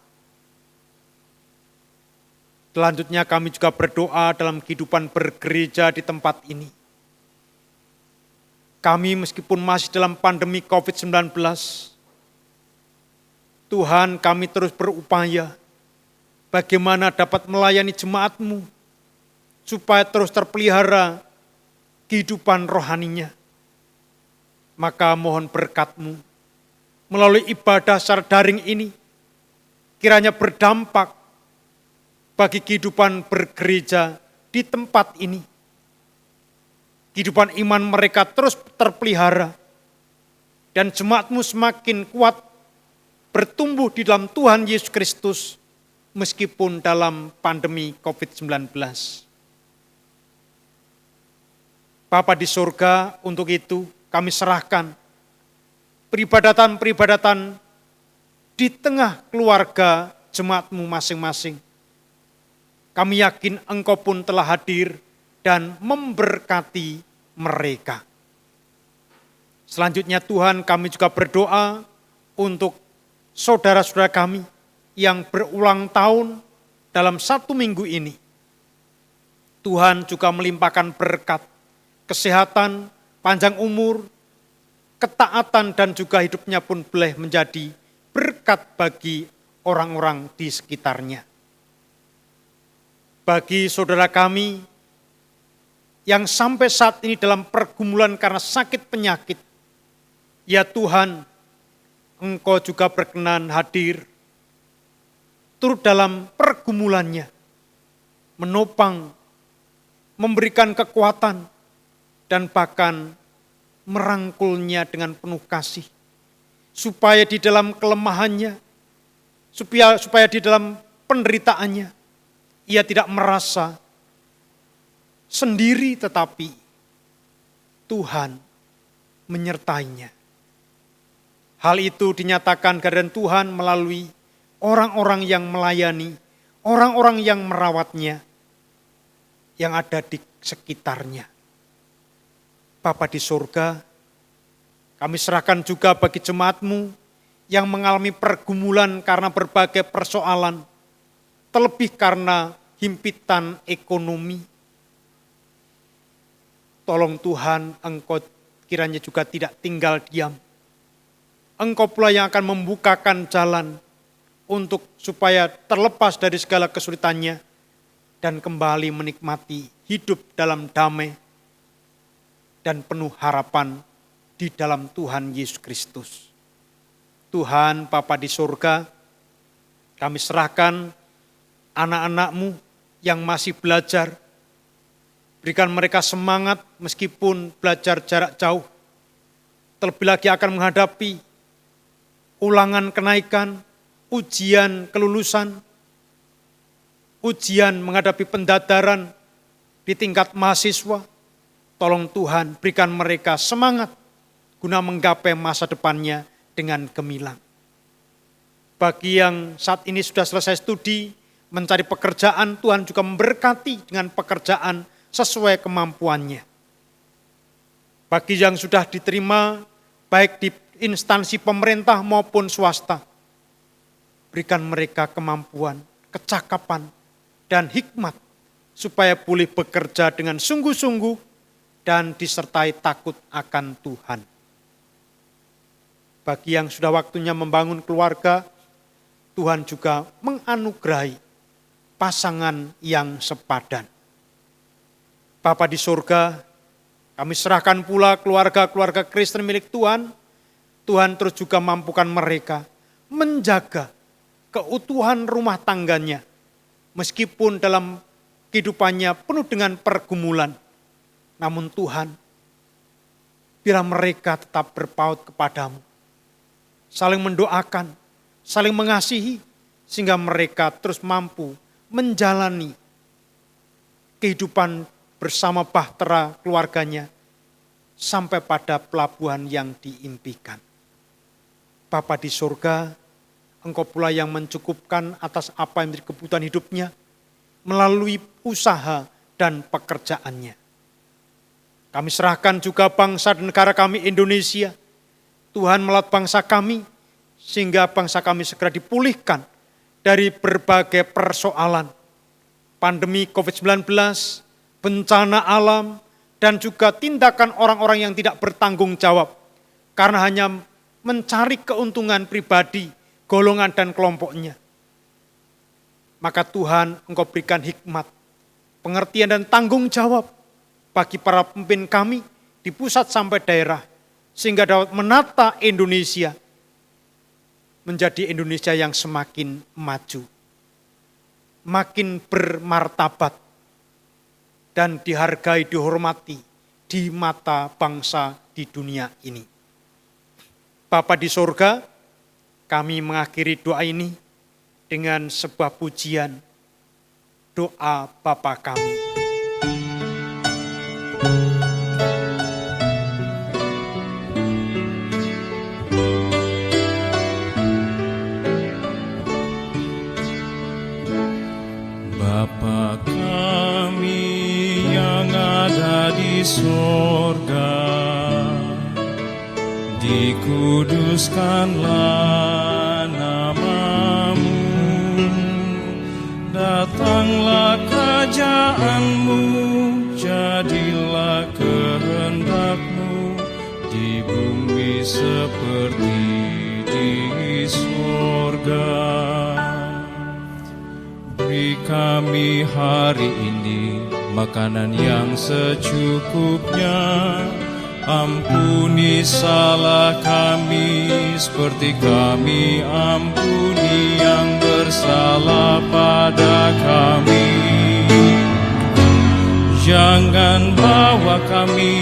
Speaker 1: Selanjutnya kami juga berdoa dalam kehidupan bergereja di tempat ini. Kami meskipun masih dalam pandemi COVID-19, Tuhan kami terus berupaya bagaimana dapat melayani jemaat-Mu supaya terus terpelihara kehidupan rohaninya. Maka mohon berkat-Mu melalui ibadah secara daring ini kiranya berdampak bagi kehidupan bergereja di tempat ini. Kehidupan iman mereka terus terpelihara dan jemaat-Mu semakin kuat bertumbuh di dalam Tuhan Yesus Kristus meskipun dalam pandemi COVID-19. Bapa di surga, untuk itu kami serahkan peribadatan-peribadatan di tengah keluarga jemaat-Mu masing-masing. Kami yakin Engkau pun telah hadir dan memberkati mereka. Selanjutnya Tuhan, kami juga berdoa untuk saudara-saudara kami yang berulang tahun dalam 1 minggu ini. Tuhan juga melimpahkan berkat, kesehatan, panjang umur, ketaatan, dan juga hidupnya pun boleh menjadi berkat bagi orang-orang di sekitarnya. Bagi saudara kami yang sampai saat ini dalam pergumulan karena sakit penyakit, ya Tuhan, Engkau juga berkenan hadir, turut dalam pergumulannya, menopang, memberikan kekuatan, dan bahkan merangkulnya dengan penuh kasih, supaya di dalam kelemahannya, supaya di dalam penderitaannya, ia tidak merasa sendiri, tetapi Tuhan menyertainya. Hal itu dinyatakan kehadiran Tuhan melalui orang-orang yang melayani, orang-orang yang merawatnya, yang ada di sekitarnya. Bapa di surga, kami serahkan juga bagi jemaat-Mu yang mengalami pergumulan karena berbagai persoalan, terlebih karena himpitan ekonomi. Tolong Tuhan, Engkau kiranya juga tidak tinggal diam. Engkau pula yang akan membukakan jalan untuk supaya terlepas dari segala kesulitannya dan kembali menikmati hidup dalam damai dan penuh harapan di dalam Tuhan Yesus Kristus. Tuhan Bapa di surga, kami serahkan anak-anak-Mu yang masih belajar. Berikan mereka semangat meskipun belajar jarak jauh. Terlebih lagi akan menghadapi ulangan kenaikan, ujian kelulusan, ujian menghadapi pendadaran di tingkat mahasiswa. Tolong Tuhan berikan mereka semangat guna menggapai masa depannya dengan gemilang. Bagi yang saat ini sudah selesai studi, mencari pekerjaan, Tuhan juga memberkati dengan pekerjaan sesuai kemampuannya. Bagi yang sudah diterima, baik di instansi pemerintah maupun swasta, berikan mereka kemampuan, kecakapan, dan hikmat, supaya boleh bekerja dengan sungguh-sungguh dan disertai takut akan Tuhan. Bagi yang sudah waktunya membangun keluarga, Tuhan juga menganugerahi pasangan yang sepadan. Bapa di surga, kami serahkan pula keluarga-keluarga Kristen milik Tuhan. Tuhan terus juga mampukan mereka menjaga keutuhan rumah tangganya, meskipun dalam kehidupannya penuh dengan pergumulan. Namun Tuhan, biar mereka tetap berpaut kepadamu, saling mendoakan, saling mengasihi, sehingga mereka terus mampu menjalani kehidupan bersama bahtera keluarganya sampai pada pelabuhan yang diimpikan. Bapa di surga, Engkau pula yang mencukupkan atas apa yang menjadi kebutuhan hidupnya melalui usaha dan pekerjaannya. Kami serahkan juga bangsa dan negara kami Indonesia. Tuhan melalui bangsa kami, sehingga bangsa kami segera dipulihkan dari berbagai persoalan. Pandemi COVID-19, bencana alam, dan juga tindakan orang-orang yang tidak bertanggung jawab karena hanya mencari keuntungan pribadi, golongan dan kelompoknya. Maka Tuhan, Engkau berikan hikmat, pengertian dan tanggung jawab bagi para pemimpin kami di pusat sampai daerah, sehingga dapat menata Indonesia menjadi Indonesia yang semakin maju, makin bermartabat, dan dihargai, dihormati di mata bangsa di dunia ini. Bapa di surga, kami mengakhiri doa ini dengan sebuah pujian, doa Bapa kami.
Speaker 5: Bapa kami yang ada di surga, dikuduskanlah nama-Mu, kerajaanmu, jadilah kehendak-Mu di bumi seperti di surga. Beri kami hari ini makanan yang secukupnya. Ampuni salah kami seperti kami ampuni yang bersalah pada kami. Jangan bawa kami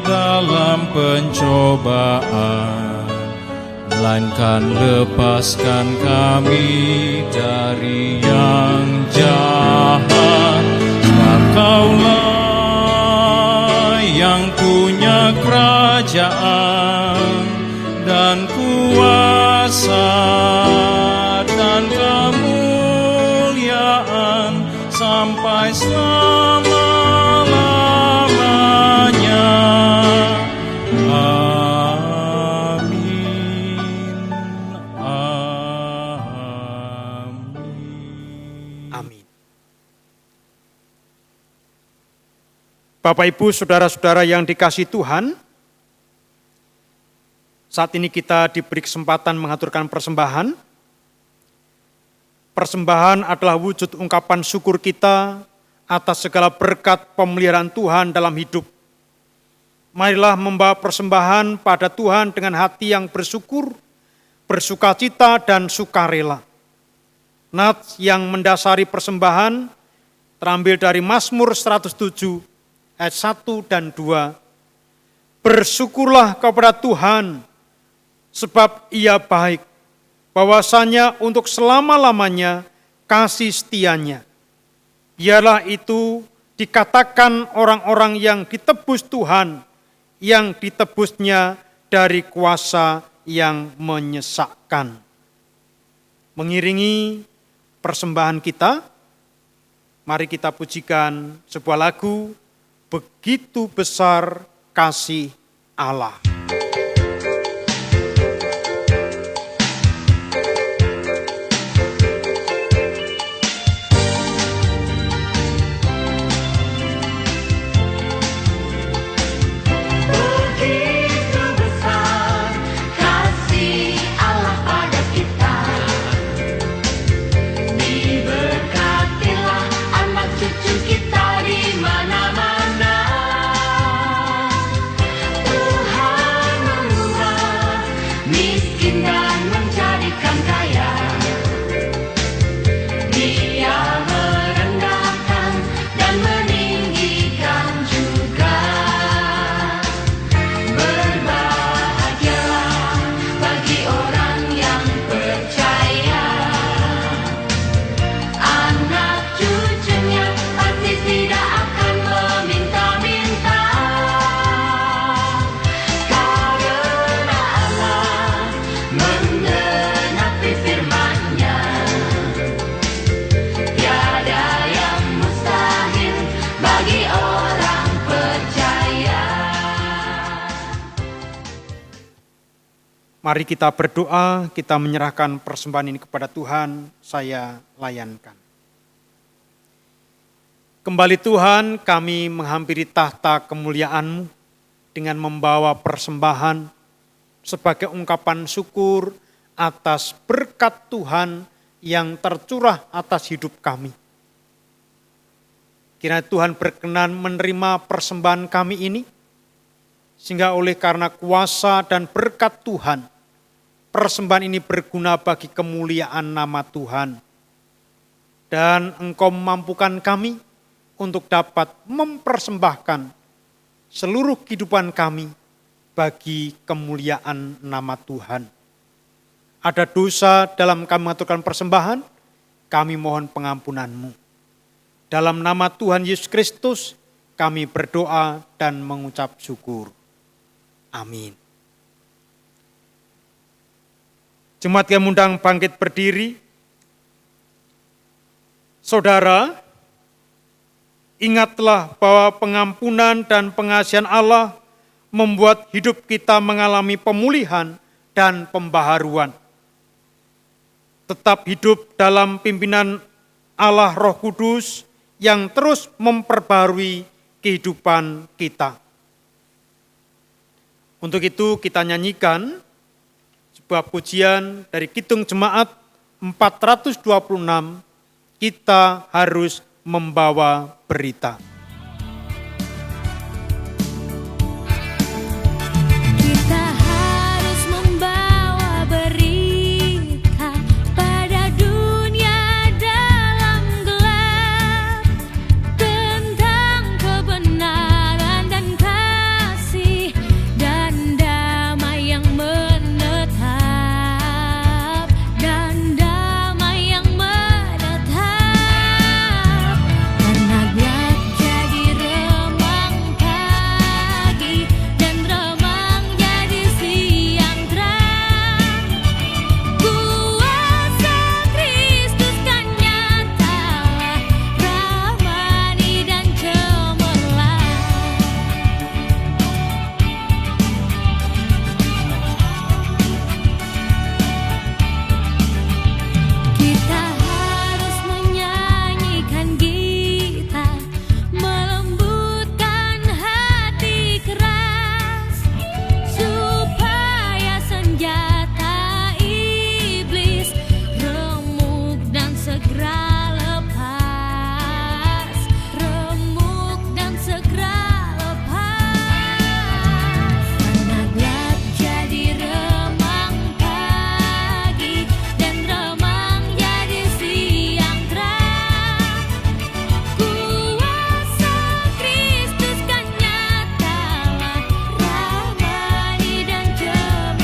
Speaker 5: dalam pencobaan, melainkan lepaskan kami dari yang jahat. Sebab Kaulah yang punya kerajaan dan kuasa dan kemuliaan sampai selama-lamanya. Amin. Amin.
Speaker 1: Amin. Bapak, Ibu, saudara-saudara yang dikasihi Tuhan, saat ini kita diberi kesempatan mengaturkan persembahan. Persembahan adalah wujud ungkapan syukur kita atas segala berkat pemeliharaan Tuhan dalam hidup. Marilah membawa persembahan pada Tuhan dengan hati yang bersyukur, bersukacita dan sukarela. Nats yang mendasari persembahan terambil dari Mazmur 107 ayat 1 dan 2. Bersyukurlah kepada Tuhan, sebab Ia baik, bahwasanya untuk selama-lamanya kasih setianya. Biarlah itu dikatakan orang-orang yang ditebus Tuhan, yang ditebusnya dari kuasa yang menyesakkan. Mengiringi persembahan kita, mari kita pujikan sebuah lagu, Begitu Besar Kasih Allah. Mari kita berdoa, kita menyerahkan persembahan ini kepada Tuhan, saya layankan. Kembali Tuhan, kami menghampiri tahta kemuliaan-Mu dengan membawa persembahan sebagai ungkapan syukur atas berkat Tuhan yang tercurah atas hidup kami. Kiranya Tuhan berkenan menerima persembahan kami ini, sehingga oleh karena kuasa dan berkat Tuhan, persembahan ini berguna bagi kemuliaan nama Tuhan. Dan Engkau memampukan kami untuk dapat mempersembahkan seluruh kehidupan kami bagi kemuliaan nama Tuhan. Ada dosa dalam kami mengaturkan persembahan, kami mohon pengampunan-Mu. Dalam nama Tuhan Yesus Kristus, kami berdoa dan mengucap syukur. Amin. Jemaat yang undang bangkit berdiri. Saudara, ingatlah bahwa pengampunan dan pengasihan Allah membuat hidup kita mengalami pemulihan dan pembaharuan. Tetap hidup dalam pimpinan Allah Roh Kudus yang terus memperbarui kehidupan kita. Untuk itu kita nyanyikan sebuah pujian dari Kidung Jemaat 426, kita harus membawa berita.
Speaker 2: Kita harus membawa berita pada dunia dalam gelap tentang kebenaran dan kasih dan damai yang menetap dan damai yang menetap. Karena gelap jadi remang pagi dan remang jadi siang terang. Kuasa Kristus kan nyata, ramani dan cemerlang. Kita harus menyanyikan gitar, melembutkan hati keras, supaya senjata iblis remuk dan segera lepas, remuk dan segera lepas. Karena gelap jadi remang pagi dan remang jadi siang terang. Kuasa Kristus kan nyata, ramani dan cemerlang.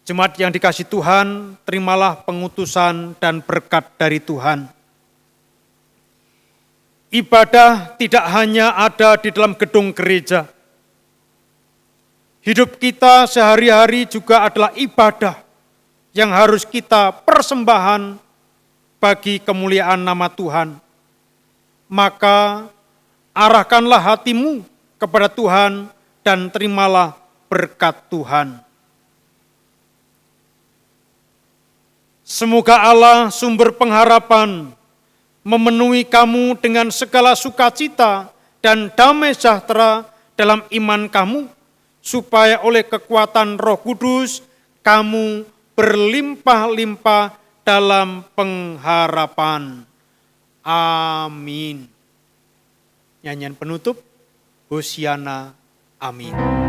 Speaker 1: Jemaat yang dikasihi Tuhan, terimalah pengutusan dan berkat dari Tuhan. Ibadah tidak hanya ada di dalam gedung gereja. Hidup kita sehari-hari juga adalah ibadah yang harus kita persembahan bagi kemuliaan nama Tuhan. Maka arahkanlah hatimu kepada Tuhan dan terimalah berkat Tuhan. Semoga Allah sumber pengharapan memenuhi kamu dengan segala sukacita dan damai sejahtera dalam iman kamu, supaya oleh kekuatan Roh Kudus kamu berlimpah-limpah dalam pengharapan. Amin. Nyanyian penutup, Hosiana, amin.